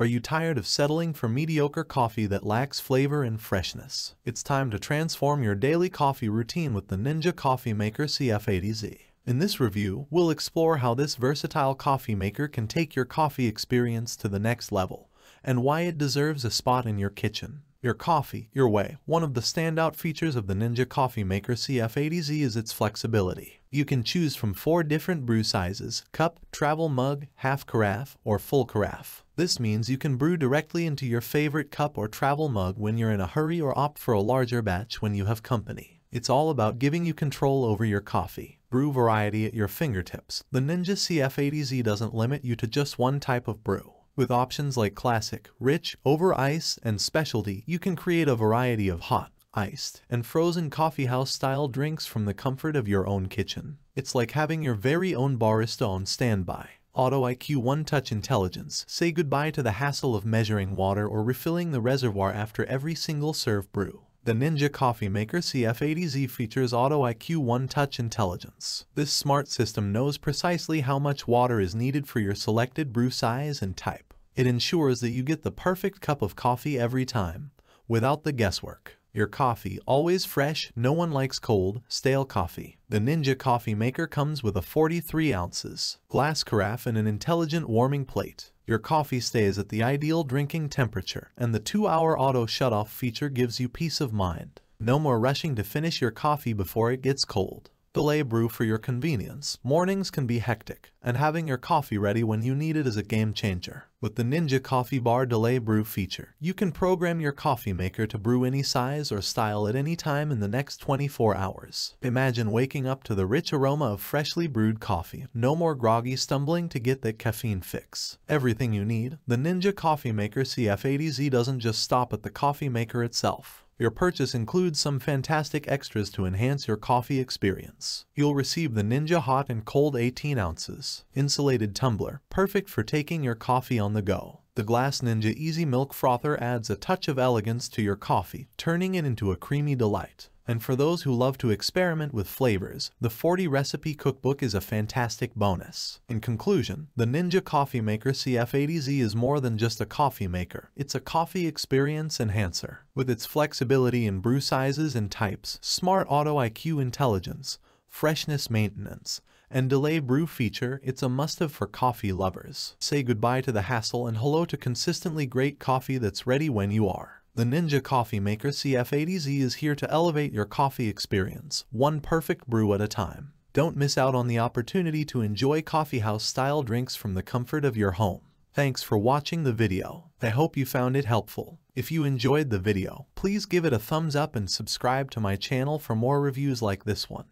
Are you tired of settling for mediocre coffee that lacks flavor and freshness? It's time to transform your daily coffee routine with the Ninja Coffee Maker CF080Z. In this review, we'll explore how this versatile coffee maker can take your coffee experience to the next level, and why it deserves a spot in your kitchen. Your coffee, your way. One of the standout features of the Ninja Coffee Maker CF080Z is its flexibility. You can choose from 4 different brew sizes: cup, travel mug, half carafe, or full carafe. This means you can brew directly into your favorite cup or travel mug when you're in a hurry, or opt for a larger batch when you have company. It's all about giving you control over your coffee. Brew variety at your fingertips. The Ninja CF080Z doesn't limit you to just one type of brew. With options like classic, rich, over ice, and specialty, you can create a variety of hot, iced, and frozen coffeehouse-style drinks from the comfort of your own kitchen. It's like having your very own barista on standby. Auto IQ one-touch intelligence. Say goodbye to the hassle of measuring water or refilling the reservoir after every single serve brew. The Ninja Coffee Maker CF080Z features Auto IQ one-touch intelligence. This smart system knows precisely how much water is needed for your selected brew size and type. It ensures that you get the perfect cup of coffee every time, without the guesswork. Your coffee, always fresh. No one likes cold, stale coffee. The Ninja Coffee Maker comes with a 43 ounces glass carafe and an intelligent warming plate. Your coffee stays at the ideal drinking temperature, and the 2-hour auto shutoff feature gives you peace of mind. No more rushing to finish your coffee before it gets cold. Delay brew for your convenience. Mornings can be hectic, and having your coffee ready when you need it is a game changer. With the Ninja Coffee Bar Delay Brew feature, you can program your coffee maker to brew any size or style at any time in the next 24 hours. Imagine waking up to the rich aroma of freshly brewed coffee. No more groggy stumbling to get that caffeine fix. Everything you need. The Ninja Coffee Maker CF080Z doesn't just stop at the coffee maker itself. Your purchase includes some fantastic extras to enhance your coffee experience. You'll receive the Ninja Hot and Cold 18 ounces insulated tumbler, perfect for taking your coffee on the go. The Glass Ninja Easy Milk Frother adds a touch of elegance to your coffee, turning it into a creamy delight. And for those who love to experiment with flavors, the 40 recipe cookbook is a fantastic bonus. In conclusion, the Ninja Coffee Maker CF080Z is more than just a coffee maker. It's a coffee experience enhancer. With its flexibility in brew sizes and types, smart auto IQ intelligence, freshness maintenance, and delay brew feature, it's a must-have for coffee lovers. Say goodbye to the hassle and hello to consistently great coffee that's ready when you are. The Ninja Coffee Maker CF080Z is here to elevate your coffee experience, one perfect brew at a time. Don't miss out on the opportunity to enjoy coffeehouse-style drinks from the comfort of your home. Thanks for watching the video. I hope you found it helpful. If you enjoyed the video, please give it a thumbs up and subscribe to my channel for more reviews like this one.